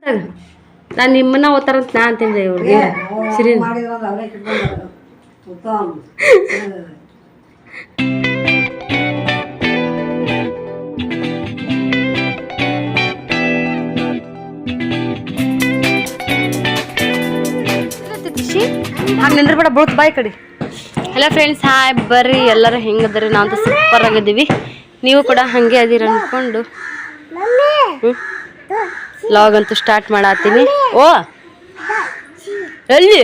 ನಾನು ನಿಮ್ಮನ್ನ ಓದ್ತಾರಂತ ನಾ ಅಂತಂದೆ ಇವ್ರಿಗೆ ಸಿರಿ ಹಾಗೆ ನಿಂದ್ರಬೇಡ ಬೀಳ್ತು ಬಾಯಿ ಕಡೆ. ಹಲೋ ಫ್ರೆಂಡ್ಸ್, ಹಾಯ್ ಬರ್ರಿ ಎಲ್ಲರೂ ಹೆಂಗದ್ರಿ? ನಾವು ಅಂತ ಸೂಪರ್ ಆಗಿದ್ದೀವಿ, ನೀವು ಕೂಡ ಹಾಗೆ ಅದೀರ ಅಂದ್ಕೊಂಡು ಲಾಗ್ ಅಂತೂ ಸ್ಟಾರ್ಟ್ ಮಾಡತ್ತೀನಿ. ಓ ಎಲ್ಲಿ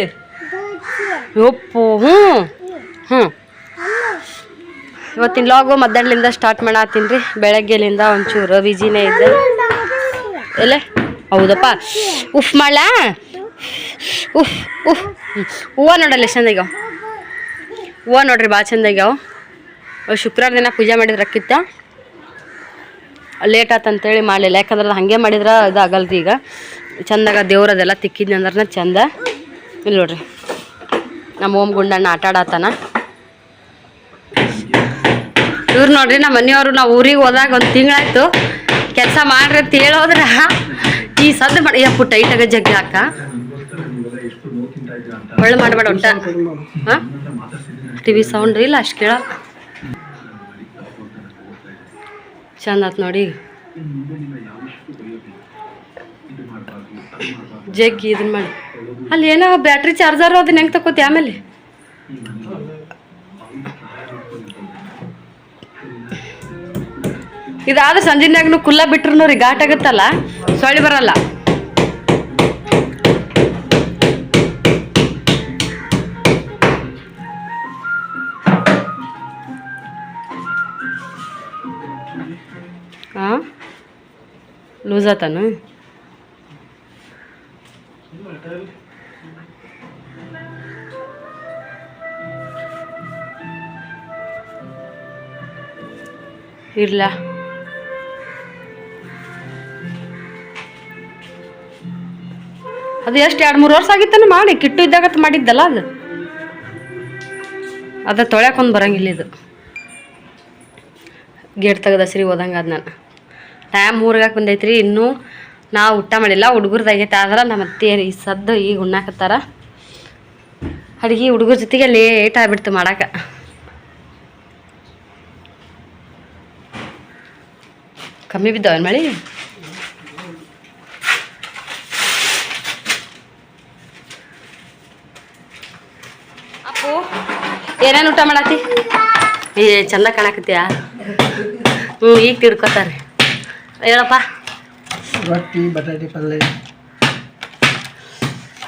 ಒಪ್ಪು ಇವತ್ತಿನ ಲಾಗು ಮಧ್ಯಾಹ್ನದಿಂದ ಸ್ಟಾರ್ಟ್ ಮಾಡತ್ತೀನಿ ರೀ. ಬೆಳಗ್ಗೆಲಿಂದ ಒಂಚೂರು ಬಿಜಿನೇ ಇದ್ದೆ. ಎಲ್ಲ ಹೌದಪ್ಪ, ಉಫ್ ಮಾಡ ಉಫ್ ಉಫ್. ಹೂವು ನೋಡಲ್ಲ ಚಂದಾಗ್ಯಾವ, ಹೂವು ನೋಡ್ರಿ ಭಾಳ ಚಂದಾಗ್ಯಾವ. ಶುಕ್ರವಾರ ದಿನ ಪೂಜೆ ಮಾಡಿದ್ರೆ ಅಕ್ಕಿತ್ತ ಲೇಟ್ ಆತಂತೇಳಿ ಮಾಡಲಿಲ್ಲ, ಯಾಕಂದ್ರೆ ಅದು ಹಾಗೆ ಮಾಡಿದ್ರೆ ಇದಾಗಲ್ರಿ. ಈಗ ಚಂದಾಗ ದೇವ್ರದೆಲ್ಲ ತಿಕ್ಕಿದ್ನಿ ಅಂದ್ರೆ ಚಂದ. ಇಲ್ಲಿ ನೋಡ್ರಿ ನಮ್ಮ ಓಮ್ ಗುಂಡಣ್ಣ ಆಟ ಆಡತ್ತಾನ. ಇವ್ರು ನೋಡ್ರಿ ನಮ್ಮ ಮನೆಯವರು. ನಾವು ಊರಿಗೆ ಹೋದಾಗ ಒಂದು ತಿಂಗಳಾಯ್ತು ಕೆಲಸ ಮಾಡ್ರಿ ಅಂತ ಹೇಳೋದ್ರ ಈ ಸದ್ದು ಮಾಡಿ ಯಪ್ಪು ಟೈಟಾಗ ಜಗ್ಗಿ ಹಾಕ ಒಳ್ಳೆ ಮಾಡಬೇಡ ಒಟ್ಟ. ಹಾಂ ಟಿವಿ ಸೌಂಡ್ ಇಲ್ಲ ಅಷ್ಟು ಕೇಳ ಚಂದ ಆತು ನೋಡಿ. ಜಗ್ಗಿ ಇದನ್ನ ಮಾಡಿ ಅಲ್ಲಿ ಏನೋ ಬ್ಯಾಟ್ರಿ ಚಾರ್ಜರ್ ಅದನ್ನ ಹೆಂಗೆ ತಗೋತಿ ಆಮೇಲೆ. ಇದಾದ ಸಂಜಿನಾಗ್ನು ಕುಲ್ಲ ಬಿಟ್ರು ರೀ ಘಾಟ್ ಆಗುತ್ತಲ್ಲ, ಸೊಳ್ಳಿ ಬರಲ್ಲ. ಹಾಂ ಲೂಸ್ ಆತಾನು. ಇರ್ಲ ಅದು ಎಷ್ಟು 2-3 ವರ್ಷ ಆಗಿತ್ತಾನು ಮಾಡಿ. ಕಿಟ್ಟು ಇದ್ದಾಗತ್ ಮಾಡಿದ್ದಲ್ಲ ಅದು ತೊಳ್ಯಾಕೊಂದು ಬರಂಗಿಲ್ಲ. ಇದು ಗೇಟ್ ತೆಗೆದ ಸರಿ ಹೋದಂಗೆ ಅದು. ನಾನು ಟೈಮ್ 3 ಬಂದೈತ್ರಿ, ಇನ್ನೂ ನಾವು ಊಟ ಮಾಡಿಲ್ಲ. ಹುಡುಗರ್ದಾಗೈತೆ ಆದ್ರೆ ನಮ್ಮ ಅತ್ತೆಯರು ಈ ಸದ್ದು ಈಗ ಉಣ್ಣಾಕತ್ತಾರ ಅಡುಗೆ. ಹುಡುಗರ ಜೊತೆಗೆ ಲೇಟ್ ಆಗ್ಬಿಡ್ತು ಮಾಡಕ್ಕೆ. ಕಮ್ಮಿ ಬಿದ್ದಾವೇನು ಮಳೆ? ಅಪ್ಪು ಏನೇನು ಊಟ ಮಾಡತ್ತಿ? ಏ ಚಂದ ಕಾಣಕತ್ತೀಯ? ಈಗ ತಿಳ್ಕೊತಾರೆ. ಹೇಳಪ್ಪ. ರೊಟ್ಟಿ, ಬಟಾಟೆ ಪಲ್ಯ,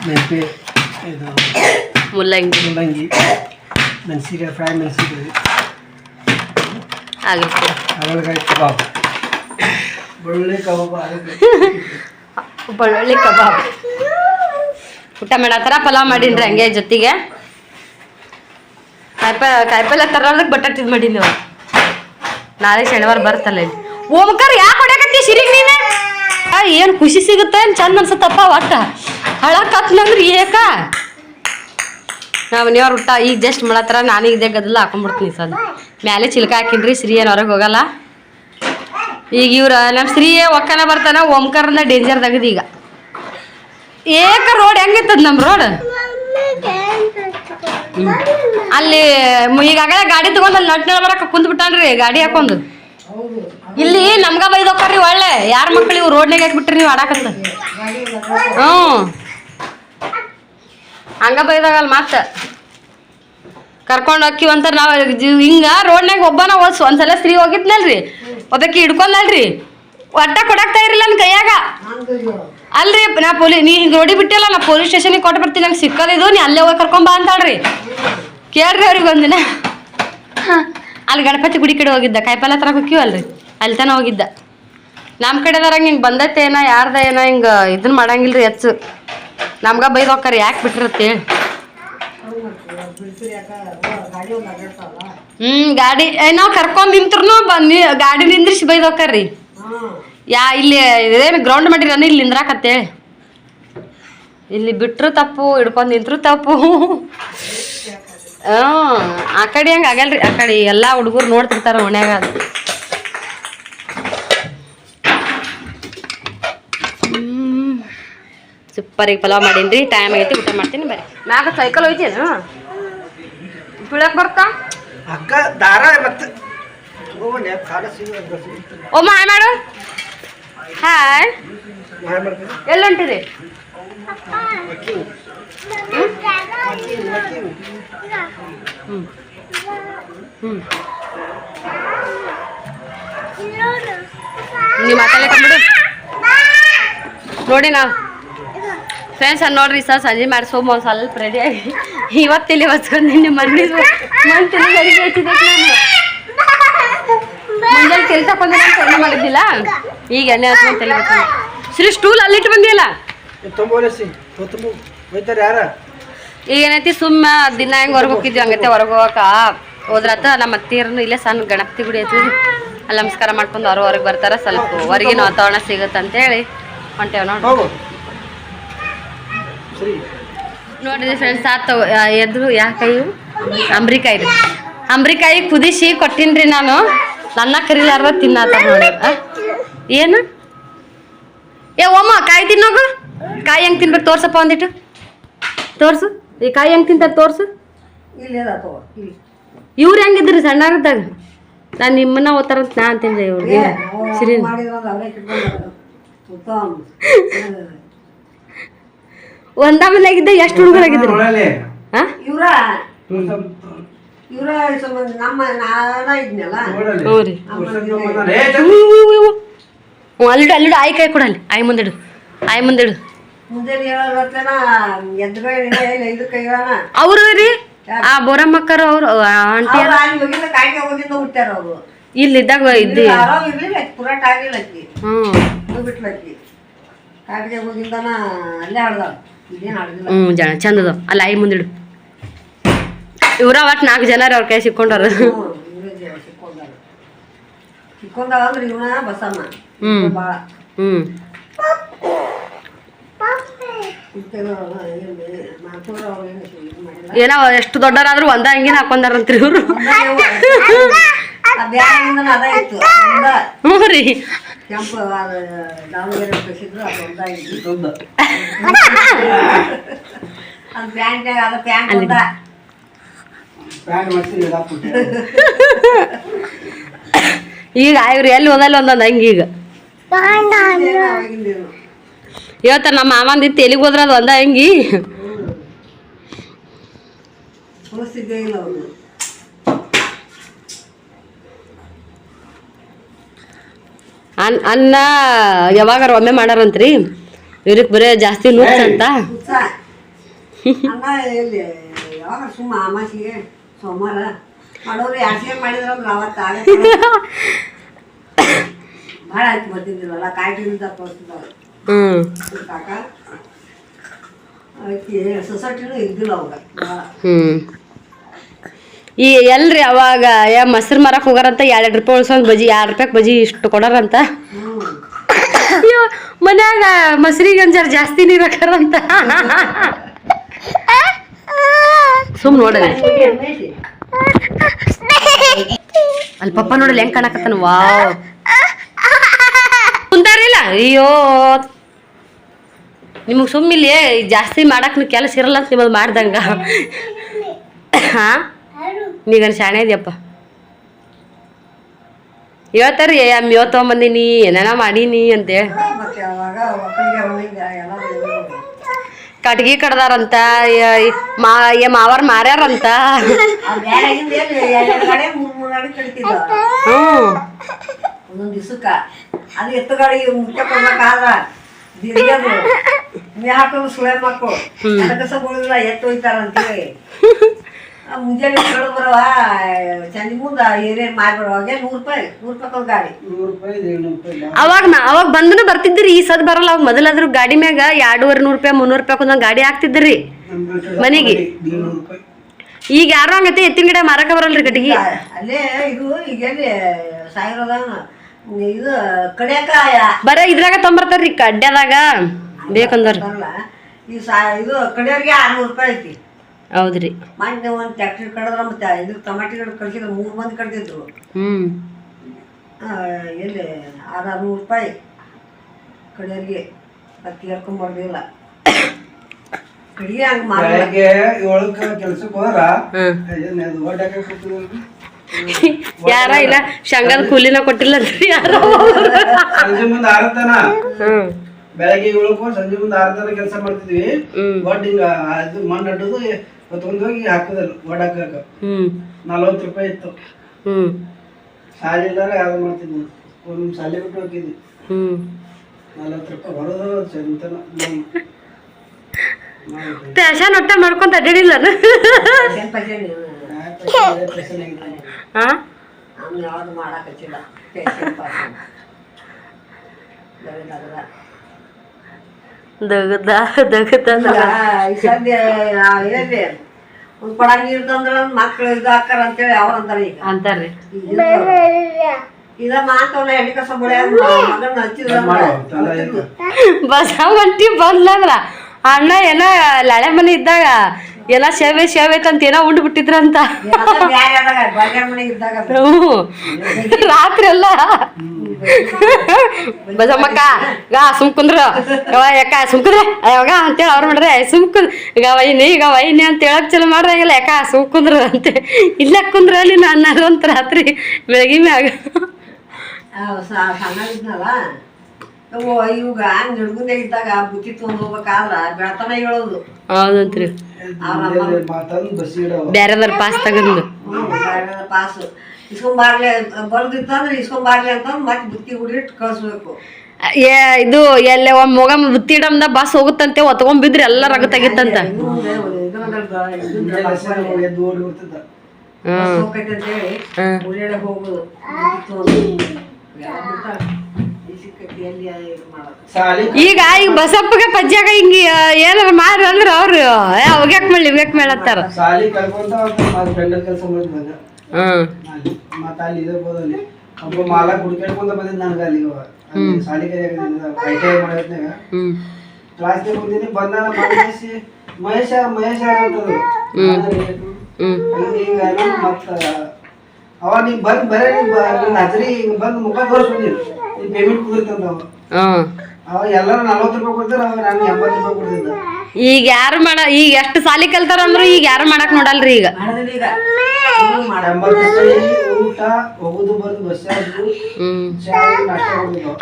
ಮೆಂತೆ, ಇದು ಮುಲ್ಲಂಗಿ, ಮೆಣಸಿಕಾಯಿ ಫ್ರೈ, ಮೆಣಸಿಕಾಯಿ ಆಗುತ್ತೆ. ಹಾಗಲಕಾಯಿ ಕಬಾಬ್, ಬೆಳ್ಳುಳ್ಳಿ ಕಬಾಬ್, ಬೆಳ್ಳುಳ್ಳಿ ಕಬಾಬ್ ಊಟ ಮಾಡತ್ತಾರ. ಪಲಾವ್ ಮಾಡೀನ್ರಿ ಹಂಗೆ ಜೊತೆಗೆ. ಕಾಯಿಪಲ್ಯ ತರೋದಕ್ಕೆ ಬಟಾಟಿದ್ ಮಾಡೀನಿ. ನಾವು ನಾಳೆ ಶನಿವಾರ ಬರ್ತಲ್ಲ. ಇಲ್ಲಿ ಓಮಕಾರ ಯಾಕೆ ಹೊಡ್ಯಾಕತ್ತಿ ಸಿರಿಗೆ ನೀನೆ? ಏನು ಖುಷಿ ಸಿಗುತ್ತೆ, ಏನು ಚಂದ ಅನ್ಸತ್ತಪ್ಪ. ಒಟ್ಟ ಹಳಕತ್ನಂದ್ರಿ ಏಕ ನಾವು ಮನೆಯವ್ರು ಊಟ ಈಗ ಜಸ್ಟ್ ಮಾಡತ್ತಾರ. ನಾನು ಇದೇ ಗದ್ದಲ ಹಾಕೊಂಡ್ಬಿಡ್ತೀನಿ. ಸದ್ ಮ್ಯಾಲೆ ಚಿಲ್ಕ ಹಾಕಿನ್ರಿ. ಶ್ರೀ ಏನು ಹೊರಗೆ ಹೋಗಲ್ಲ. ಈಗ ಇವ್ರ ನಮ್ಮ ಶ್ರೀಯೇ ಒಕ್ಕನ ಬರ್ತಾನ. ಓಂಕಾರನ ಡೇಂಜರ್ದಾಗದ. ಈಗ ಏಕ ರೋಡ್ ಹೆಂಗಿತ್ತದ ನಮ್ಮ ರೋಡ್ ಅಲ್ಲಿ. ಈಗಾಗಲೇ ಗಾಡಿ ತಗೊಂಡು ಅಲ್ಲಿ ನಟ್ನ ಬರಕ್ಕೆ ಕುಂತ್ ಬಿಟ್ಟಾನ್ರಿ ಗಾಡಿ ಹಾಕೊಂಡು. ಇಲ್ಲಿ ನಮ್ಗ ಬೈದೋಕ್ಕಾರ್ರಿ ಒಳ್ಳೆ. ಯಾರ ಮಕ್ಳು ಇವು ರೋಡ್ನಾಗ ಹಾಕ್ಬಿಟ್ರಿ ನೀವು ಆಡಾಕಂತ. ಹಂಗ ಬೈದಾಗಲ್ಲ ಮತ್ತೆ ಕರ್ಕೊಂಡು ಹೋಕ್ಕಿವಂತ. ನಾವು ಹಿಂಗ ರೋಡ್ನಾಗ ಒಬ್ಬನ ಓದ್ಸು. ಒಂದ್ಸಲ ಸ್ತ್ರೀ ಹೋಗಿದ್ನಲ್ರಿ, ಒಬ್ಬಾಕಿ ಹಿಡ್ಕೊಂಡಲ್ರಿ, ಒಟ್ಟ ಕೊಡಾಕ್ತಾ ಇರಲಿಲ್ಲ ನನ್ನ ಕೈಯಾಗ. ಅಲ್ರಿ ನಾ ನೀ ಹಿಂಗೆ ರೋಡಿ ಬಿಟ್ಟಿಲ್ಲ, ನಾ ಪೊಲೀಸ್ ಸ್ಟೇಷನಿಗೆ ಕೊಟ್ಟು ಬರ್ತೀನಿ, ನಂಗೆ ಸಿಕ್ಕದಿದ್ದು, ನೀ ಅಲ್ಲೇ ಹೋಗಿ ಕರ್ಕೊಂಬ ಅಂತಾಳ್ರಿ. ಕೇಳ್ರಿ ಅವ್ರಿಗೆ ಒಂದಿನ. ಅಲ್ಲಿ ಗಣಪತಿ ಗುಡಿ ಕಡೆ ಹೋಗಿದ್ದ, ಕಾಯಿಪಲ್ಯ ತರಕ್ಕೆ ಹೋಕ್ಕಿವಲ್ರಿ, ಅಲ್ಲಿ ತನ ಹೋಗಿದ್ದ. ನಮ್ಮ ಕಡೆದಾರಂಗೆ ಹಿಂಗೆ ಬಂದೈತೆ ಏನೋ ಯಾರ್ದ ಏನೋ ಹಿಂಗೆ ಇದನ್ನ ಮಾಡಂಗಿಲ್ರಿ ಹೆಚ್ಚು. ನಮ್ಗೆ ಬೈದು ಹೋಕ್ಕಾರಿ ಯಾಕೆ ಬಿಟ್ಟಿರತ್ತೇಳಿ. ಗಾಡಿ ನಾವು ಕರ್ಕೊಂಡ್ ನಿಂತ್ರು ಗಾಡಿ ನಿಂದ್ರಿಸಿ ಬೈದು ಹೋಕ್ಕಾರ್ರಿ. ಇಲ್ಲಿ ಇದೇನು ಗ್ರೌಂಡ್ ಮಾಡಿರನ ಇಲ್ಲಿ ನಿಂದ್ರಾಕತ್ತೇಳಿ. ಇಲ್ಲಿ ಬಿಟ್ರು ತಪ್ಪು, ಹಿಡ್ಕೊಂಡು ನಿಂತ್ರು ತಪ್ಪು. ಆ ಕಡೆ ಹಂಗೆ ಆಗಲ್ರಿ. ಆ ಕಡೆ ಎಲ್ಲ ಹುಡುಗರು ನೋಡ್ತಿರ್ತಾರ ಮನ್ಯಾಗ. ಅದು ಸೂಪರಿಗೆ ಪಲಾವ್ ಮಾಡೀನಿ ಟೈಮ್ ಆಗೈತಿ ಊಟ ಮಾಡ್ತೀನಿ ಬರ್ರಿ ಮ್ಯಾಗ ಸೈಕಲ್ ಹೋಯ್ತೇನು ತುಳಕ್ ಬರ್ತಾ ಅಕ್ಕ ದಾರ ಮತ್ತೆ ಓಮ್ಮ ಹಾಯ್ ಮಾಡು ಹಾಯ್ ಎಲ್ಲಿ ಹೊಂಟಿರಿ ನೀವು ಮಾತಾಡ್ಕೊಂಬಿಡು ನೋಡಿ ನಾವು ಫ್ರೆಂಡ್ಸ್ ನೋಡ್ರಿ ಸರ್ ಸಂಜೆ ಮಾಡಿ ಸೋಮ ಒಂದು ಸ್ವಲ್ಪ ರೆಡಿ ಆಗಿ ಇವತ್ತು ತಲೆ ಹೊಚ್ಕೊಂಡು ನಿನ್ನೆ ಮನೆ ತಲೆ ಗಡಿಗೆ ಹಚ್ಚಿದ್ದೆ ನಾನು ಮುಂಜಾನೆ ಕೆಲಸ ಬಂದ ಎಣ್ಣೆ ಮಾಡಿದ್ದಿಲ್ಲ ಈಗ ಎಣ್ಣೆ ಹಚ್ಕೊಂಡು ತಲೆ ಹೊಚ್ಕೊಂಡು ಶ್ರೀ ಸ್ಟೂಲ್ ಅಲ್ಲಿಟ್ಟು ಬಂದಿಲ್ಲ ಈಗ ಏನೈತಿ ಸುಮ್ಮ ದಿನ ಹೆಂಗೆ ಹೊರಗೆ ಹೋಗಿದ್ವಿ ಹಂಗೈತೆ ಹೊರಗೆ ಹೋಗಕ್ಕ ಹೋದ್ರತ್ತ ನಮ್ಮ ಅತ್ತೀರನ್ನು ಇಲ್ಲೇ ಸಣ್ಣ ಗಣಪತಿ ಗುಡಿ ಐತಿ ಅಲ್ಲಿ ನಮಸ್ಕಾರ ಮಾಡ್ಕೊಂಡು ಹೊರಗೆ ಬರ್ತಾರ ಸ್ವಲ್ಪ ಹೊರಗಿನ ವಾತಾವರಣ ಸಿಗುತ್ತೆ ಅಂತೇಳಿ ಹೊಂಟೇವ್ ನೋಡಿ ನೋಡಿದ್ರಿ ಫ್ರೆಂಡ್ಸ್ ಎದ್ರು ಯಾಕಾಯಿ ಅಂಬ್ರಿಕಾಯಿ ರೀ ಅಂಬ್ರಿಕಾಯಿ ಕುದಿಸಿ ಕೊಟ್ಟಿನ್ರಿ ನಾನು ನನ್ನ ಕರಿಲಾರ್ದ ತಿನ್ನತ್ತ ನೋಡಿ ಏನು ಏ ಓಮ್ಮ ಕಾಯಿ ತಿನ್ನೋಗು ಕಾಯಿ ಹೆಂಗೆ ತಿನ್ಬೇಕು ತೋರ್ಸಪ್ಪ ಒಂದಿಟ್ಟು ತೋರ್ಸು ಈ ಕಾಯಿ ಹೆಂಗೆ ತಿಂತಾರೆ ತೋರ್ಸು ಇವ್ರು ಹೆಂಗಿದ್ರಿ ಸಣ್ಣದಾಗ ನಾನು ನಿಮ್ಮನ್ನ ಓದ್ತಾರಂತ ನಾ ಅಂತಿದ್ದೆ ಇವ್ರಿಗೆ ಸಿರಿ ಒಂದಾಮಲಾಗಿದ್ದ ಎಷ್ಟು ಹುಡುಗರಾಗಿದ್ರಿ ಅಲ್ಲಿಡು ಅಲ್ಲಿಡು ಆಯಿ ಕೈ ಕೊಡಲ್ಲಿ ಆಯಿ ಮುಂದಿಡು ಆಯಿ ಮುಂದಿಡು ಅವರು ರೀ ಆ ಬೋರಮ್ಮಕ್ಕರ ಅವ್ರು ಆಂಟಿ ಇಲ್ಲಿದ್ದಾಗ ಇದ್ದಿ ಜನ ಚಂದದ ಅಲ್ಲ ಆಯಿ ಮುಂದಿಡು ಇವ್ರ ಒಟ್ಟು 4 ಜನ ಅವ್ರ ಕೈ ಸಿಕ್ಕೊಂಡಾರ ಏನೋ ಎಷ್ಟು ದೊಡ್ಡರಾದ್ರೂ ಒಂದ ಹಂಗಿನ ಹಾಕೊಂಡಾರಂತ್ರಿ ಇವ್ರು ಹ್ಞೂ ರೀ ಈಗ ಇವ್ರು ಎಲ್ಲಿ ಹೋದಲ್ಲ ಒಂದೊಂದು ಹಂಗೀಗ ಇವತ್ತ ನಮ್ಮ ಮಾಮಂದಿತ್ತು ಎಲ್ಲಿಗೆ ಹೋದ್ರ ಅದು ಒಂದ ಹಂಗಿ ಅನ್ನ ಯಾವಾಗಾರ ಒಮ್ಮೆ ಮಾಡಾರಂತ್ರಿ ಇವ್ರಿಗೆ ಬರೇ ಜಾಸ್ತಿ ನುಚ್ಚ ಅಂತ ಸೋಮವಾರ ಮಾಡೋರು ಯಾಕೆ ಮಾಡಿದ್ರಲ್ಲ ಅವತ್ತು ಭಾಳ ಆಯ್ತು ಬರ್ತಿದ್ದಿರಲ್ಲ ಕಾಯ್ತಿಂದ ತೋರಿಸ್ತಿದ್ದಾವೆ ಕಾಕ ಸೊಸೈಟಿನೂ ಇದ್ದಿಲ್ಲ ಅವಾಗ ಈ ಎಲ್ರಿ ಅವಾಗ ಮೊಸರು ಮಾರಕ್ಕೆ ಹೋಗಾರಂತ 2 ರೂಪಾಯಿ ಉಳ್ಸೊಂದು ಬಜಿ 2 ರೂಪಾಯಿಗೆ ಬಜಿ ಇಷ್ಟು ಕೊಡಾರಂತ ಮನ್ಯಾಗ ಮೊಸರಿಗೆ ಒಂಜಾರ ಜಾಸ್ತಿ ನೀರು ಹಾಕಾರಂತ ಸುಮ್ ನೋಡಲಿ ಅಲ್ಲಿ ಪಪ್ಪ ನೋಡಲಿ ಹೆಂಗ್ ಕಾಣಕತ್ತಾನ ವಾವ್ ಕುಂತಾರಿಲ್ಲ ಅಯ್ಯೋ ನಿಮಗೆ ಸುಮ್ಮಿಲ್ಲಿ ಜಾಸ್ತಿ ಮಾಡಕ್ಕೆ ಕೆಲಸ ಇರಲ್ಲ ಅಂತ ನಿಮ್ಮದು ಮಾಡ್ದಂಗ ಹಾ ನೀಗನ್ ಶಾಣೆ ಇದೆಯಪ್ಪ ಹೇಳ್ತಾರಿ ಅಮ್ಮ ಇವತ್ತೊಂಬಂದಿನಿ ಏನೇನ ಮಾಡೀನಿ ಅಂತೇಳಿ ಕಟ್ಗಿ ಕಡ್ದಾರಂತ ಮಾವಾರ ಮಾರ್ಯಾರಂತ ಒಂದೊಂದು ದಿವ್ಸಕ್ಕ ಅದು ಎತ್ತು ಗಾಡಿ ಮುಖ್ಯ ಕೊಡ್ಬೇಕಾದ್ರ ಹಾಕೋದು ಸುಳೆ ಮಕ್ಕಳು ಕಸ ಬೀಳುದಿಲ್ಲ ಎತ್ತು ಹೋಯ್ತಾರ ಅಂತೇಳಿ ಮುಂಜಾನೆ ಹೇಳೋದು ಬರವ ಸಂಜೆ ಮುಂದೆ ಏನೇನು ಮಾರ್ಬರೋವಾಗ 100 ರೂಪಾಯಿ ಒಂದು ಗಾಡಿ ಅವಾಗ ಬಂದನು ಬರ್ತಿದ್ರಿ ಈ ಸದ್ ಬರಲ್ಲ ಅವಾಗ ಮೊದಲಾದ್ರು ಗಾಡಿ ಮ್ಯಾಗ 200 ರೂಪಾಯಿ 300 ರೂಪಾಯಿ ಒಂದೊಂದು ಗಾಡಿ ಹಾಕ್ತಿದ್ರಿ ಮನೆಗೆ ಈಗ ಯಾರು ಹಂಗತ್ತೆ ಎತ್ತಿನ ಗಿಡ ಮಾರಕ ಬರಲ್ರಿ ಕಟ್ಟಿಗೆ ಅಲ್ಲೇ ಇದು ಈಗ ಎಲ್ಲಿ ಸಾವಿರದ ಇದು ಕಡಿಯಾಕ ಬರ ಇದ್ರಾಗ ತೊಂಬರ್ತಾರ್ರಿ ಕಡ್ಡ್ಯಾದಾಗ ಬೇಕಂದ್ರ ಈ ಇದು ಕಡಿಯೋರಿಗೆ 600 ರೂಪಾಯಿ ಐತಿ ಹೌದ್ರಿ ಮೊನ್ನೆ ಒಂದು ಟ್ಯಾಕ್ಟ್ರಿ ಕಡಿದ್ರ ಮತ್ತೆ ಇದು ಟಮಾಟಿ ಗಿಡ ಕಡ್ಸಿದ್ರು 3 ಮಂದಿ ಕಡ್ದಿದ್ರು ಎಲ್ಲಿ 600 ರೂಪಾಯಿ ಕಡಿಯೋರಿಗೆ ಮತ್ತೆ ಹೇಳ್ಕೊಂಬರ್ದಿಲ್ಲ ಅಡಿಗೆ ಹಂಗ್ ಮಾಡಿ ಬೆಳಗ್ಗೆ 7ಕ್ಕೆ ಕೆಲ್ಸಕ್ಕೆ ಹೋದ್ರ ಓಡಾಕ ಯಾರ ಇಲ್ಲ ಶಂಗದ ಕೂಲಿನ ಕೊಟ್ಟಿಲ್ಲ ಅಂದ್ರಿ ಯಾರ ಸಂಜೆ ಮುಂದೆ 6 ತನ ಬೆಳಗ್ಗೆ 7ಕ್ಕೆ ಸಂಜೆ ಮುಂದೆ 6 ತನ ಕೆಲಸ ಮಾಡ್ತಿದ್ವಿ. ಒಡ್ ಹಿಂಗ ಅದು ಮಣ್ಣು ಅಡ್ಡದು ಹೊತ್ಕೊಂಡ್ ಹೋಗಿ ಹಾಕುದಲ್ಲ ಓಡಾಕ 40 ರೂಪಾಯಿ ಇತ್ತು. ಶಾಲೆ ಇಲ್ಲಾರ ಯಾವ್ದು ಮಾಡ್ತಿದ್ವಿ, ಒಂದ್ ಶಾಲೆ ಬಿಟ್ಟು ಹೋಗಿದ್ವಿ. 40 ರೂಪಾಯಿ ಹೊರದು ಚಂತನ ಪ್ಯಾಶನ್ ಒಟ್ಟ ಮಾಡ್ಕೊಂತ ಅಡ್ಡಿಲ್ಲ ಯಾವ್ದು ಮಾಡಾಕಚ್ಚಿಲ್ಲ ಸದ್ಯ ಹೇಳಿ ಒಂದ್ ಕೊಡ ನೀರ್ ತಂದ್ರ ಮಕ್ಳು ಇದು ಹಾಕಾರ ಅಂತೇಳಿ ಅವ್ರ ಅಂತಾರ ಈಗ ಅಂತಾರ್ರಿ. ಇದ ಮಾತವಲ್ಲ ಎಣ್ಣೆ ಕಸ ಬಡಿಯ ಮಗನ ಹಚ್ಚಿದ್ರ ಬಸ್ ಒಂಟಿ ಬಂದ್ಲಂದ್ರ ಅಣ್ಣ ಏನೋ ಲಳೆ ಮನೆ ಇದ್ದಾಗ ಎಲ್ಲ ಸೇವೆ ಅಂತ ಏನೋ ಉಂಡು ಬಿಟ್ಟಿದ್ರಂತ. ರಾತ್ರಿ ಎಲ್ಲ ಬಸಮ್ಮಕ್ಕ ಸುಮ್ ಕುಂದ್ರ ಯಾಕ ಸುಮ್ಕುದ್ರೆ ಯಾವಾಗ ಅಂತೇಳಿ ಅವ್ರು ಮಾಡ್ರೆ ಸುಮ್ಕುಂದ್ ಈಗ ವೈನಿ ಅಂತ ಹೇಳಕ್ ಚಲೋ ಮಾಡ್ರಾಗಿಲ್ಲ ಯಾಕ ಸುಮ್ ಕುಂದ್ರ ಅಂತ ಇಲ್ಲ ಕುಂದ್ರ ಅಲ್ಲಿ ನಾನು ಅಂತ ರಾತ್ರಿ ಬೆಳಗ್ಗೆ ಮ್ಯಾಗ ಸಣ್ಣ ಇದ್ನಲ್ಲ ಇವಾಗ ನಡ್ಗುಂದಾಗ ಇದ್ದಾಗ ಬುತ್ತಿ ತೊಗೊಂಡ್ ಹೋಗ್ಬೇಕಾದ್ರ ಬೆಳತನ ಹೇಳೋದು. ಹೌದಂತ್ರಿ, ಬ್ಯಾರೆದಾರ ಪಾಸ್ ತಗಂದು ಪಾಸ್ ಇಸ್ಕೊಂಬಾರ್ಲಿ ಬರ್ದಿತ್ತಂದ್ರೆ ಇಸ್ಕೊಂಬಾರ್ಲಿ ಅಂತಂದ್ ಮತ್ತೆ ಬುತ್ತಿ ಹುಡಿಟ್ಟು ಕಳ್ಸ್ಬೇಕು. ಇದು ಎಲ್ಲ ಮೊಗ ಬುತ್ತಿ ಇಡಮ್ದ ಬಸ್ ಹೋಗುತ್ತಂತೆ ಒತ್ಕೊಂಡ್ಬಿದ್ರಿ ಎಲ್ಲ ರಗ ತೆಗಿತ್ತಂತ. ಹೋಗುದು ಈಗ ಬಸಪ್ಪಗೆ ಪಜ್ಜಾಗ ಹಿಂಗ ಏನಾರ ಮಾಡ್ರಿ ಅಂದ್ರ ಅವ್ರು ಅವ್ಗ್ಯಾಕ್ ಮಾಡ್ಲಿ ಇವ್ಯಾಕ್ ಮಾಡತ್ತಾರ. ಸಾಲಿ ಕಳ್ಕೊಂತ ಫ್ರೆಂಡ್ ಕೆಲಸ ಮಾಡಿದ್ದಾಗ ಅಲ್ಲಿ ಒಬ್ಬ ಮಾಲ ಹುಡ್ಕೊಂತ ಬಂದಿದ್ ನನಗ ಅಲ್ಲಿ ಸಾಲಿ ಐಟಿಐ ಮಾಡೋದ್ನಾಗ ಕ್ಲಾಸ್ಗೆ ಬಂದಿನಿ. ಬಂದಾನ ಮಹೇಶ ಅಂತಂದ್ರು ಹಿಂಗ ಮತ್ತ ಅವ ನೀ ಬಂದ್ ಬರೇ ನಿನ್ ಹಜರಿ ಬಂದ್ ಮುಖ ತೋರಿಸ್ಬಿಟ್ಟಿನಿ ನೀನ್ ಪೇಮೆಂಟ್ ಕುದಿರ್ತಂತ ಅವ ಎಲ್ಲರೂ 40 ರೂಪಾಯಿ ಕೊಡ್ತಾರ, ಅವ ನಾನು 80 ರೂಪಾಯಿ ಕೊಡ್ತಿದ್ದ. ಈಗ ಯಾರು ಈಗ ಎಷ್ಟು ಸಾಲಿ ಕಲ್ತಾರ ಅಂದ್ರು ಈಗ ಯಾರು ಮಾಡಕ್ ನೋಡಲ್ರಿ. ಈಗ 80 ರೂಪಾಯಿ ಊಟ ಹೋಗುದು ಬರುದು ಬಸ್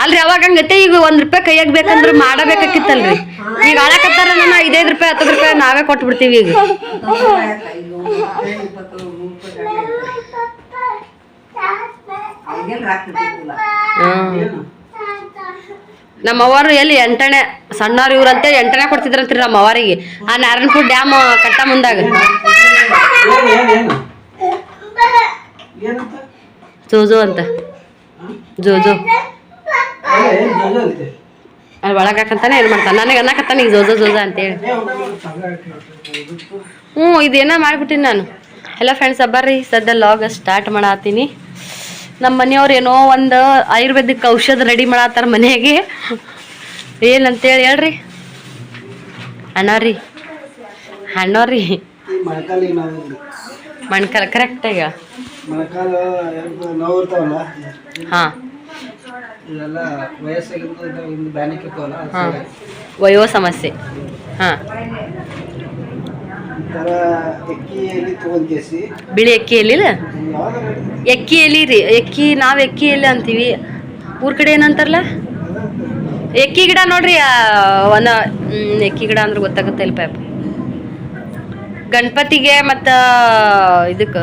ಅಲ್ರಿ ಅವಾಗ ಹಂಗತ್ತೆ. ಈಗ 1 ರೂಪಾಯಿ ಕೈಯಾಗ ಬೇಕಂದ್ರ ಮಾಡಬೇಕಾಕಿತ್ತಲ್ರಿ. ಈಗ ಆಳಕತ್ತಾರ 5 ರೂಪಾಯಿ 10 ರೂಪಾಯಿ ನಾವೇ ಕೊಟ್ಟು ಬಿಡ್ತೀವಿ. ಈಗ ನಮ್ಮವರು ಎಲ್ಲಿ 8ನೇ ಸಣ್ಣವ್ರು ಇವ್ರಂತೆ 8ನೇ ಕೊಡ್ತಿದ್ರಂತ್ರಿ ನಮ್ಮ ಅವರಿಗೆ ಆ ನಾರಾಯಣಪುರ ಡ್ಯಾಮ್ ಕಟ್ಟ ಮುಂದಾಗ. ಜೋಜೋ ಅಂತ ಜೋಜೋ ಅಲ್ಲಿ ಒಳಗೆ ಹಾಕಂತಾನೆ ಏನು ಮಾಡ್ತಾನೆ ನನಗೆ ಅನ್ನಕತ್ತಾನೆ ಈಗ ಜೋಜೋ ಅಂತೇಳಿ. ಇದೇನೋ ಮಾಡ್ಬಿಟ್ಟಿನಿ ನಾನು. ಎಲ್ಲ ಫ್ರೆಂಡ್ಸ್ ಬರ್ರಿ ಸದ್ಯ ಲಾಗ್ ಸ್ಟಾರ್ಟ್ ಮಾಡತ್ತೀನಿ. ನಮ್ಮ ಮನೆಯವ್ರು ಏನೋ ಒಂದು ಆಯುರ್ವೇದಿಕ್ ಔಷಧ ರೆಡಿ ಮಾಡತ್ತಾರ ಮನೆಯಾಗೆ. ಏನಂತೇಳಿ ಹೇಳ್ರಿ ಅಣ್ಣವ್ರಿ ಮಣ್ಕಾಲ ಕರೆಕ್ಟಾಗ ಹಾಂ ವಯೋ ಸಮಸ್ಯೆ ಹಾಂ ಬಿಳಿ ಎಕ್ಕಿ ಎಲ್ಲಿಲ್ಲ ಎಕ್ಕಿ ಎಲಿ ರೀ. ನಾವು ಎಕ್ಕಿ ಎಲೆ ಅಂತೀವಿ, ಊರ್ ಕಡೆ ಏನಂತಾರಲ್ಲ ಎಕ್ಕಿ ಗಿಡ ನೋಡ್ರಿ. ಎಕ್ಕಿ ಗಿಡ ಅಂದ್ರೆ ಗೊತ್ತಾಗುತ್ತೆ ಇಲ್ಲಿ ಪಾಪ. ಗಣಪತಿಗೆ ಮತ್ತು ಇದಕ್ಕೆ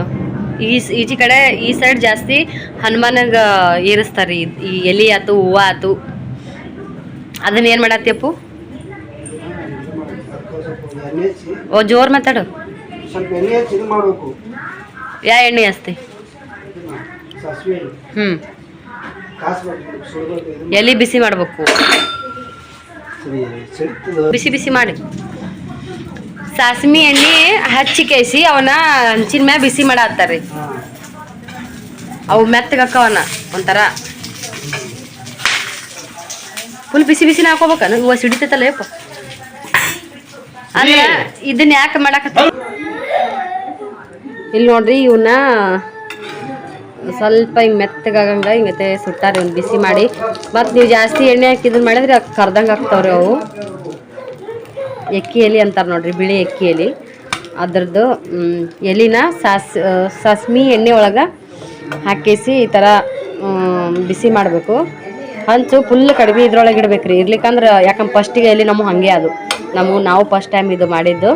ಈಚಿ ಕಡೆ ಈ ಸೈಡ್ ಜಾಸ್ತಿ ಹನುಮಾನಗ ಏರಿಸ್ತಾರೆ ಈ ಎಲೆ ಆತು ಹೂವು ಆತು. ಅದನ್ನ ಏನು ಮಾಡತ್ತೀಯಪ್ಪು? ಓ ಜೋರ್ ಮಾತಾಡು. ಯಾ ಎಣ್ಣೆ ಹಚ್ತಿ? ಎಲೆ ಬಿಸಿ ಮಾಡ್ಬೇಕು, ಬಿಸಿ ಮಾಡಿ ಸಾಸ್ಮಿ ಎಣ್ಣೆ ಹಚ್ಚಿ ಕೇಸಿ ಅವನ್ನ ಹಂಚಿನ ಮ್ಯಾಗ ಬಿಸಿ ಮಾಡತ್ತಾರ್ರಿ. ಅವು ಮೆತ್ತಗಕ್ಕವನ್ನ ಒಂಥರ ಫುಲ್ ಬಿಸಿನ ಹಾಕೋಬೇಕ. ಹೂವು ಸಿಡಿತೈತಲ್ಲ ಯಪ್ಪ. ಅಂದ್ರೆ ಇದನ್ನ ಯಾಕೆ ಮಾಡಕತ್ತ ಇಲ್ಲಿ ನೋಡ್ರಿ. ಇವನ್ನ ಸ್ವಲ್ಪ ಹಿಂಗೆ ಮೆತ್ತಗಾಗಂಗ ಹಿಂಗತೆ ಸುಟ್ಟಾರಿ ಒಂದು ಬಿಸಿ ಮಾಡಿ. ಮತ್ತು ನೀವು ಜಾಸ್ತಿ ಎಣ್ಣೆ ಹಾಕಿದನ್ನ ಮಾಡಿದ್ರೆ ಕರ್ದಂಗೆ ಆಗ್ತಾವ್ರಿ ಅವು. ಎಕ್ಕಿ ಎಲೆ ಅಂತಾರೆ ನೋಡ್ರಿ, ಬಿಳಿ ಎಕ್ಕಿ ಎಲೆ. ಅದ್ರದ್ದು ಎಲಿನ ಸಾಸ್ಮಿ ಎಣ್ಣೆ ಒಳಗೆ ಹಾಕಿಸಿ ಈ ಥರ ಬಿಸಿ ಮಾಡಬೇಕು. ಹಂಚು ಫುಲ್ ಕಡಿಮೆ ಇದ್ರೊಳಗೆ ಇಡ್ಬೇಕ್ರಿ, ಇರ್ಲಿಕ್ಕಂದ್ರೆ ಯಾಕಂದ್ರೆ ಫಸ್ಟಿಗೆ ಎಲ್ಲಿ ನಮಗೆ ಹಾಗೆ ಅದು ನಾವು ಫಸ್ಟ್ ಟೈಮ್ ಇದು ಮಾಡಿದ್ದು.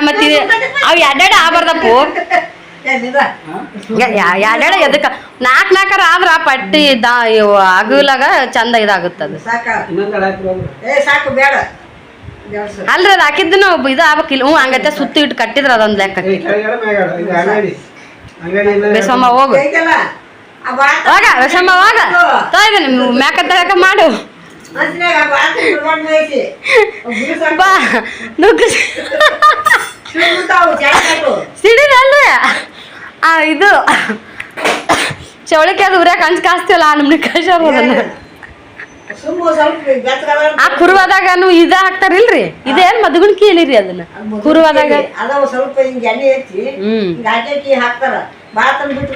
ಮತ್ತೆ ಅವು ಎರಡೆರಡು ಆಗಬಾರ್ದಪ್ಪು, ಎರಡೆರಡು ಎದಕ್ಕೆ ನಾಲ್ಕರ ಆದ್ರ ಪಟ್ಟಿ ಆಗಲಾಗ ಚಂದ ಇದಾಗುತ್ತದು. ಅಲ್ರಿ ಅದು ಹಾಕಿದ್ದನು ಇದು ಆಗ್ಬೇಕಿಲ್ಲ. ಹಂಗತ್ತೆ ಸುತ್ತಿ ಇಟ್ಟು ಕಟ್ಟಿದ್ರ ಅದೊಂದು ಲೆಕ್ಕ. ಬೇಸಮ್ಮ ಹೋಗು ಹೋಗ, ಬೇಸಮ್ಮ ಹೋಗ, ತೊಯ್ದ ಮ್ಯಾಕ ತಳಕ ಮಾಡು ಬಾ. ನುಗ್ಗ ಸಿಡಿದಲ್ರಿ ಇದು ಚವಳಿಕೆ ಅದು ಉರ್ಯಾಕ ಹಂಚ್ ಕಾಸ್ತಿವಲ್ಲ ನಮ್ಗೆ ಕಳ್ಸೋರು ಅದನ್ನ. ಆ ಕುರುವಾದಾಗನು ಇದ ಹಾಕ್ತಾರಿಲ್ರಿ, ಇದೇನ್ ಮದುಗುಣ್ಕಿ ಎಲಿರಿ ಅದನ್ನ ಕುರುವಾದಾಗ.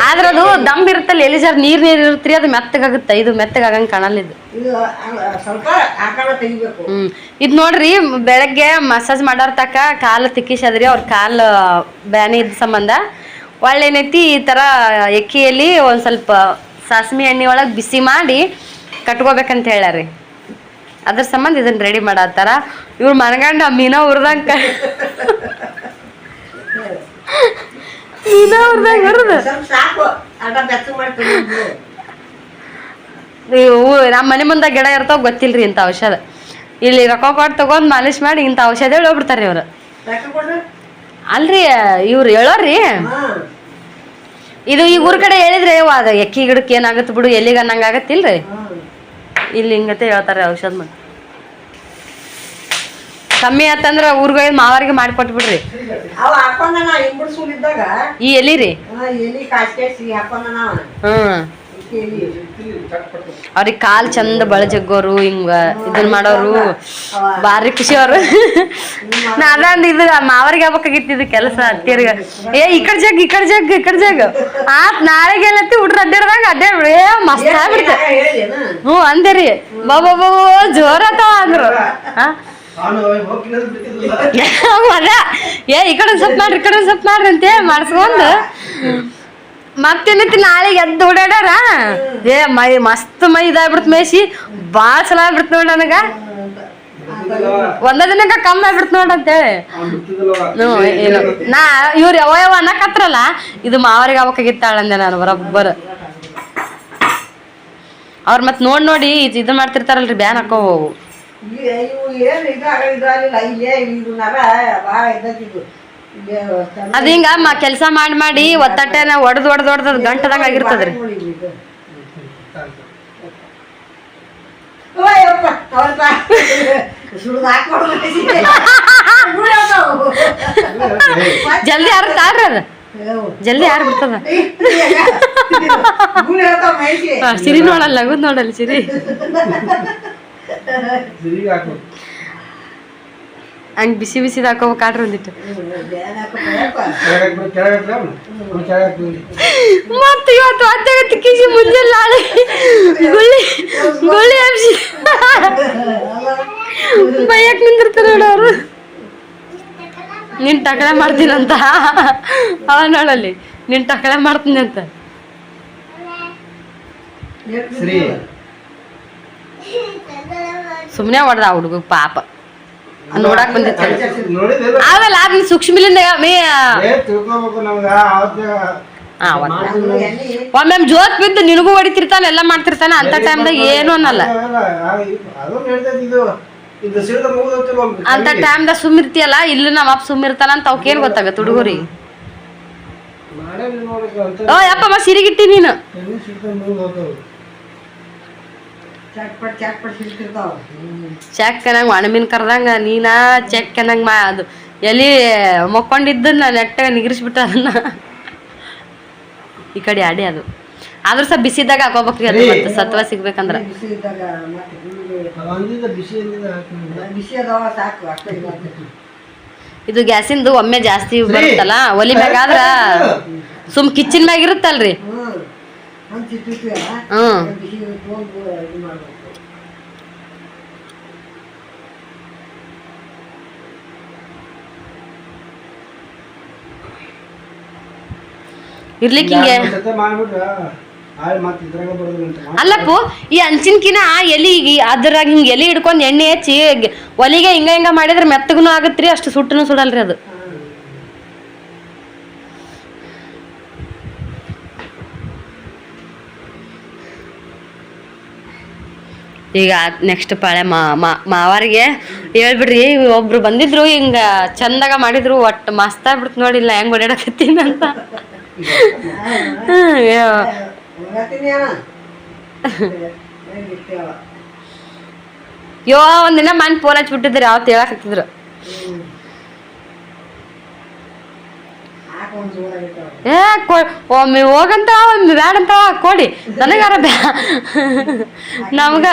ಆದ್ರ ಅದು ದಮ್ ಇರುತ್ತಲ್ಲ ಎಲಿ ಜರ್ ನೀರ್ ಇರುತ್ರಿ, ಅದು ಮೆತ್ತಗಾಗುತ್ತೆ. ಇದು ಮೆತ್ತಗಾಗಂಗ್ ಕಾಣಲ್ಲ ಇದು. ಇದ್ ನೋಡ್ರಿ ಬೆಳಗ್ಗೆ ಮಸಾಜ್ ಮಾಡೋರ್ ತಕ ಕಾಲು ತಿಕ್ಕಿಸದ್ರಿ, ಅವ್ರ ಕಾಲು ಬ್ಯಾನಿ ಇದ್ದ ಸಂಬಂಧ ಒಳ್ಳೇನೈತಿ ಈ ತರ ಎಕ್ಕಿಯಲ್ಲಿ ಒಂದ್ ಸ್ವಲ್ಪ ಸಾಸ್ಮಿ ಎಣ್ಣೆ ಒಳಗೆ ಬಿಸಿ ಮಾಡಿ ಕಟ್ಕೋಬೇಕಂತ ಹೇಳ್ಯಾರಿ. ಅದ್ರ ಸಂಬಂಧ ಇದನ್ನ ರೆಡಿ ಮಾಡತ್ತಾರ. ಇವ್ರು ಮನಗಂಡ ಮೀನಾ ಉರ್ದಂಗ ನಮ್ಮ ಮನೆ ಮುಂದೆ ಗಿಡ ಇರ್ತಾವ ಗೊತ್ತಿಲ್ರಿ ಇಂಥ ಔಷಧ. ಇಲ್ಲಿ ರೊಕ್ಕ ಕೊಟ್ಟು ತಗೊಂಡ್ ಮಾಲಿಶ್ ಮಾಡಿ ಇಂಥ ಔಷಧ ಹೇಳಿ ಹೋಗ್ಬಿಡ್ತಾರ್ರಿ ಇವ್ರು. ಅಲ್ರಿ ಇವ್ರು ಹೇಳೋರಿ ಇದು ಈ ಊರ್ ಕಡೆ ಹೇಳಿದ್ರೆ ಅದ ಎಕ್ಕಿ ಗಿಡಕ್ಕೆ ಏನಾಗತ್ತೆ ಬಿಡು ಎಲ್ಲಿಗೆ ಅನ್ನಂಗ ಆಗತ್ತಿಲ್ರಿ. ಇಲ್ಲಿ ಹಿಂಗತೆ ಹೇಳ್ತಾರೆ ಔಷಧ ಮಾಡಿ. ಕಮ್ಮಿ ಆತಂದ್ರ ಊರ್ಗ ಮಾವರಿಗೆ ಮಾಡಿಕೊಟ್ಬಿಡ್ರಿ. ಈ ಎಲಿ ರೀ ಅವ್ರಿಗೆ ಕಾಲ್ ಚಂದ ಬಳಜಗ್ಗೋರು ಹಿಂಗ ಇದನ್ ಮಾಡೋರು ಬಾರಿ ಖುಷಿ ಅವ್ರು. ನಾ ಅದಂದ್ ಇದು ಮಾವರಿಗೆ ಆಗ್ಬೇಕಾಗಿತ್ತು ಇದು ಕೆಲಸ. ಅತ್ತಿಯರ್ಗ ಈ ಕಡೆ ಜಗ್ ಆತ್ ನಾಳೆಗೆಲ್ಲತ್ತಿ ಹುಡ್ರ ಅಡ್ಡಾಡ್ದಂಗ ಅಡ್ಡಾಡ್ರಿ ಮಸ್ತ್ ಆಗ್ಬಿಡ್ತ. ಅಂದೇರಿ ಬಾಬಾ ಜೋರತಾವ ಅಂದ್ರು. ಅದ ಈ ಕಡೆ ಸ್ವಲ್ಪ ಮಾಡ್ರಿ ಈ ಕಡೆ ಸ್ವಲ್ಪ ಮಾಡ್ರಿ ಅಂತ ಮಾಡಿಸ್ಕೊಂಡು ಮತ್ತೇನೈತಿ ನಾಳೆಗೆ ಎದ್ದು ಓಡಾಡ್ಯಾರ. ಮೈ ಮಸ್ತ್ ಮೈ ಇದಾಗ್ಬಿಡ್ತ ಮೇಸಿ ಭಾಳ ಚಲೋ ಆಗ್ಬಿಡ್ತ ನೋಡ್ ನನಗ. ಒಂದ ದಿನಕ್ಕ ಕಮ್ಮಿ ಆಗ್ಬಿಡ್ತ ನೋಡ್ ಅಂತೇಳಿ ಏನು ನಾ ಇವ್ರು ಯಾವ ಅನ್ನಕತ್ರಲ್ಲ ಇದು ಮಾವರಿಗೆ ಆಗ್ಬೇಕಾಗಿತ್ತಾಳಂದೆ ನಾನು ಬರೋಬ್ಬರ. ಅವ್ರ ಮತ್ ನೋಡಿ ಇದು ಮಾಡ್ತಿರ್ತಾರಲ್ರಿ ಬ್ಯಾನ್ ಹಾಕೋವು. ಅದ ಹಿಂಗ ಕೆಲ್ಸ ಮಾಡಿ ಒತ್ತಟ್ಟೆನ ಒಡ್ದ್ ಗಂಟದಂಗ ಆಗಿರ್ತದ್ರಿ. ಜಲ್ದಿ ಆರ್ತಾರ್ರಿ ಅದ, ಜಲ್ದಿ ಆರ್ ಬಿಡ್ತದ. ಸಿರಿ ನೋಡಲ್ಲ ಲಗುದ್ ನೋಡಲ್ಲ ಸಿರಿ. ಹಂಗ ಬಿಸಿ ಬಿಸಿದ ಹಾಕೋಬೇಕಾಡ್ರಿ ಒಂದಿಟ್ಟು. ಮತ್ತ ಇವತ್ತು ಅತ್ತಾಗತ್ತೆ ಕಿಸಿ ಮುಂಜಾನೆ ನಾಳೆ ಗುಳ್ಳಿ ಹಬ್ಸಿ ಬೈಯಕ್ ನಿಂದಿರ್ತಾರ ನೋಡ ಅವ್ರು. ನೀನ್ ಟಕಳೆ ಮಾಡ್ತೀನಂತ ಅವ ನೋಡಲ್ಲಿ ನೀನ್ ಟಕಳೆ ಮಾಡ್ತೀನಿ ಅಂತ. ಸುಮ್ನೆ ಹೊಡ್ದ ಹುಡುಗ ಪಾಪ ನೋಡಕ್ ಬಂದಿತ್ತ. ಆಮೇಲೆ ಆದ್ಮೇಲೆ ಸೂಕ್ಷ್ಮಲಿಂದ ಒಮ್ಮೆ ಜೋತ್ ಬಿದ್ದು ನಿನಗೂ ಹೊಡಿತಿರ್ತಾನ ಎಲ್ಲ ಮಾಡ್ತಿರ್ತಾನ. ಅಂತ ಟೈಮ್ದಾಗ ಏನು ಅನ್ನಲ್ಲ. ಅಂತ ಟೈಮ್ದಾಗ ಸುಮ್ಮಿರ್ತಿಯಲ್ಲ, ಇಲ್ಲಿ ನಮ್ಮ ಅಪ್ಪ ಸುಮ್ಮಿರ್ತಾನ ಅಂತ ಅವಕ್ಕೇನ್ ಗೊತ್ತಾಗತ್ತ ಹುಡುಗರಿಗೆ. ಓ ಯಪ್ಪ ಸಿರಿಗಿಟ್ಟಿ ನೀನು ಚೆಕ್ ಅನ್ನಂಗ ಒಣಮೀನ್ ಕರ್ದಂಗ ನೀನ ಚೆಕ್ ಅನ್ನಂಗ ಅದು ಎಲ್ಲಿ ಮಕ್ಕೊಂಡಿದ್ದನ್ನ ನೆಟ್ಟಾಗ ನಿಗಿರಿಸ್ಬಿಟ್ಟ ಅದನ್ನ ಈ ಕಡೆ ಆಡಿ. ಅದು ಆದ್ರೂ ಸಹ ಬಿಸಿದಾಗ ಹಾಕೋಬೇಕ್ರಿ, ಅದು ಮತ್ತೆ ಸತ್ವ ಸಿಗ್ಬೇಕಂದ್ರ. ಇದು ಗ್ಯಾಸಿಂದು ಒಮ್ಮೆ ಜಾಸ್ತಿ ಬರುತ್ತಲ್ಲ, ಒಲಿ ಮ್ಯಾಗ ಆದ್ರ ಸುಮ್ ಕಿಚನ್ ಮ್ಯಾಗ ಇರುತ್ತಲ್ರಿ. ಇರ್ಲಿಕ್ಕೆ ಹಿಂಗೆ ಮಾಡ್ಬಿಟ್ರ ಮತ್ತೆ ಇದ್ರಾಗ ಬರೋದಿಲ್ಲ ಅಂತ ಅಲ್ಲಪ್ಪು ಈ ಹಂಚಿನ್ಕಿನ ಎಲಿಗೆ ಅದ್ರಾಗ ಹಿಂಗೆ ಎಲಿ ಹಿಡ್ಕೊಂಡು ಎಣ್ಣೆ ಹಚ್ಚಿ ಒಲಿಗೆ ಹಿಂಗ ಮಾಡಿದ್ರೆ ಮೆತ್ತಗೂ ಆಗತ್ರಿ ಅಷ್ಟು ಸುಟ್ಟನು ಸುಡಲ್ರಿ ಅದು. ಈಗ ನೆಕ್ಸ್ಟ್ ಪಾಳೆ ಮಾವಾರಿಗೆ ಹೇಳ್ಬಿಡ್ರಿ, ಒಬ್ರು ಬಂದಿದ್ರು ಹಿಂಗ ಚಂದಾಗ ಮಾಡಿದ್ರು, ಒಟ್ಟು ಮಸ್ತ್ ಆಗ್ಬಿಡ್ತು ನೋಡಿಲ್ಲ ಹೆಂಗ್ ಓಡಾಡಕತ್ತೀನಿ ಅಂತ. ಯೋ ಒಂದಿನ ಮನ್ ಫೋನ್ ಹಚ್ಬಿಟ್ಟಿದ್ರಿ ಅವತ್ತು ಹೇಳಕತ್ತಿದ್ರು, ಒಮ್ಮೆ ಹೋಗಂತ ಒಮ್ಮೆ ಬ್ಯಾಡ ಅಂತ ಕೊಡಿ ನನಗಾರ ನಮ್ಗ.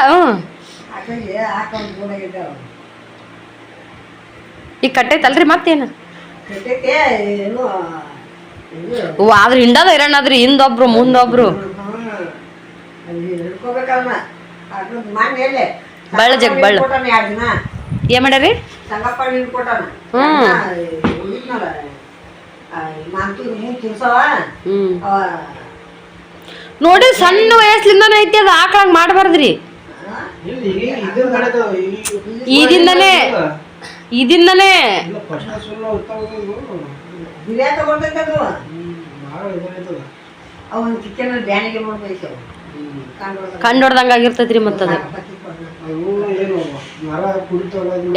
ಈಗ ಕಟ್ಟೈತಲ್ರಿ ಮತ್ತೇನು ಅದ್ರ ಹಿಂಡದ ಇರೋಣದ್ರಿ, ಹಿಂದೊಬ್ರು ಮುಂದೊಬ್ರು ಬಳ್ಳ ಜಗ್ ಬಳ್ಳ ಏನ್ ಮಾಡ್ಯಾರಿ. ನೋಡಿ ಸಣ್ಣ ವಯಸ್ಸಿಂದಾನ ಐತಿ ಅದು ಆಕಳಂಗ್ ಮಾಡ್ಬಾರ್ದ್ರಿ. ಈದಿಂದನೇ ಕಂಡೊಡ್ದಂಗ ಆಗಿರ್ತೈತ್ರಿ ಮತ್ತದ.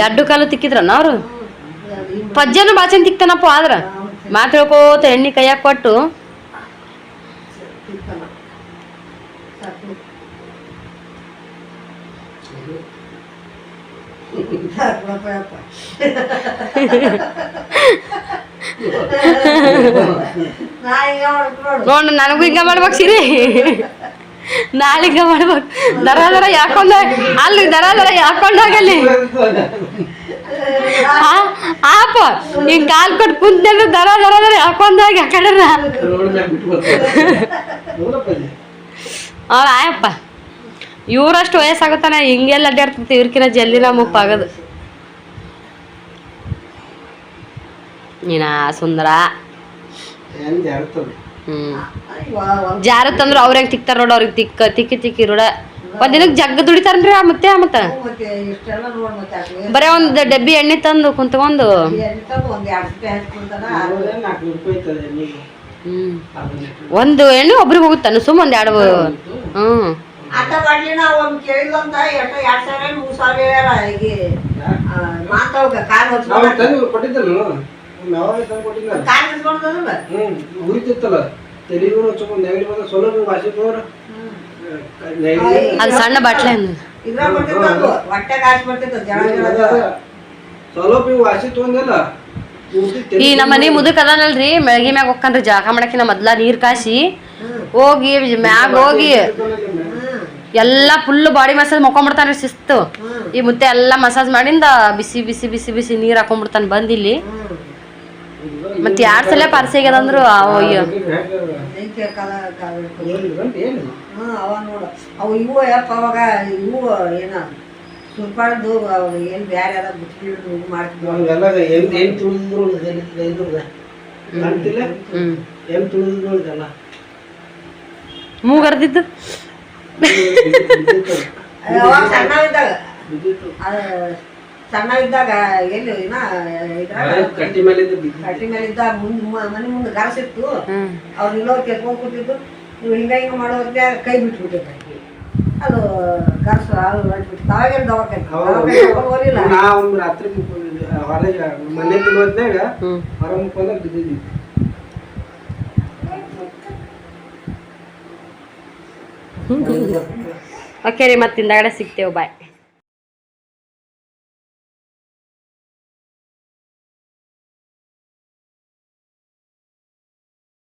ಎರಡು ಕಾಲು ತಿಕ್ಕಿದ್ರನ್ನ ಅವ್ರು ಪಜ್ಜನು ಬಾಚನ್ ತಿಕ್ತಾನಪ್ಪ. ಆದ್ರ ಮಾತು ಹೇಳ್ಕೋತ ಎಣ್ಣೆ ಕೈಯಾಗ ಕೊಟ್ಟು ನೋಡ್ ನನಗೂ ಹಿಂಗ ಮಾಡ್ಬೇಕು ಸಿರಿ, ನಾಳೆ ಹಿಂಗ ಮಾಡ್ಬೇಕು. ದರ ಯಾಕೊಂಡ ಅಲ್ಲಿ ದರ ಯಾಕೊಂಡೋಗಲ್ಲಿ ಆಪ ಹಿಂಗ್ ಕಾಲ್ ಕೊಟ್ಟು ಕುಂತ ದರ ಯಾಕೊಂಡೋಗಿ ಆ ಕಡೆ ಅವ್ರ ಆಯಪ್ಪ. ಇವ್ರಷ್ಟು ವಯಸ್ಸಾಗುತ್ತಾನ ಹಿಂಗೆಲ್ಲ ಅಡ್ಡಾಡ್ತೈತಿ, ಇವ್ರಕಿನ ಜಲ್ದಿನ ಮುಪ್ಪಾಗದು. ನೀನ ಸುಂದರ ಜಾರತ್ತಂದ್ರು ಅವ್ರ ಹೆಂಗ್ ತಿಕ್ತಾರ ನೋಡ, ಅವ್ರಿಗೆ ತಿಕ್ಕಿ ರೂಢ. ಒಂದಿನಕ್ಕೆ ಜಗ್ಗ ದುಡಿತಾರನ್ರಿ ಮತ್ತೆ ಬರೇ ಒಂದ್ ಡಬ್ಬಿ ಎಣ್ಣೆ ತಂದು ಕುಂತ್ಕೊಂಡು ಒಂದು ಎಣ್ಣೆ ಒಬ್ರಿಗೆ ಹೋಗುತ್ತಾನ ಸುಮ್ ಒಂದ್ ಎರಡು. ಅದು ಸಣ್ಣ ಬಾಟ್ಲೆ ಈ ನಮ್ಮ ಮನೆ ಮುದಕ್ ಅದಾನಲ್ರಿ, ಮೆಳಗಿ ಮ್ಯಾಗ ಹೋಗ್ಕನ್ರಿ ಜಾಗ ಮಾಡಕಿನ ಮೊದ್ಲ ನೀರ್ ಕಾಸಿ ಹೋಗಿ ಮ್ಯಾಗ ಹೋಗಿ ಎಲ್ಲಾ ಫುಲ್ ಬಾಡಿ ಮಸಾಜ್ ಮಕ್ಕೊಂಡ್ಬಿಡ್ತಾನ್ರಿ ಶಿಸ್ತು. ಈ ಮುತ್ತೆ ಎಲ್ಲಾ ಮಸಾಜ್ ಮಾಡಿಂದ ಬಿಸಿ ಬಿಸಿ ಬಿಸಿ ಬಿಸಿ ನೀರ್ ಹಾಕೊಂಡ್ಬಿಡ್ತಾನ ಬಂದಿಲ್ಲಿ. ಮತ್ 2 ಸಲ ಪಾರ್ಸಿ ಆಗ್ಯದಂದ್ರು ಮೂಗರ್ದಿದ್ದು ಸಣ್ಣವಿದ್ದಾಗ ಎಲ್ಲಿ ಕಟ್ಟಿ ಮೇಲೆ ಇದ್ದಾಗ ಮನೆ ಮುಂದೆ ಗರಸಿತ್ತು, ಅವ್ರು ಇಲ್ಲೋ ಕೆತ್ಕೊಂಡ್ ಕೂತಿದ್ದು. ನೀವು ಹಿಂಗ ಮಾಡೋದ್ರೆ ಕೈ ಬಿಟ್ಬಿಟ್ಟಿದ್ದ ಅದು ಗರಸು ಅದು ಹೊರಟ್ಬಿಟ್ಟು ಅವಾಗೇನು ದವಾಖಾನೆ ನಾವು ರಾತ್ರಿ ಹೊರಗೆ ಮನೆ ತಿನ್ನೋದ್ನಾಗ ಹೊರ ಮುಕ್ಕೊಂಡ ಬಿದ್ದಿದ್ವಿ. ಓಕೆ ರೀ, ಮತ್ತೆ ಹಿಂದಾಗಡೆ ಸಿಗ್ತೇವೆ, ಬಾಯ್.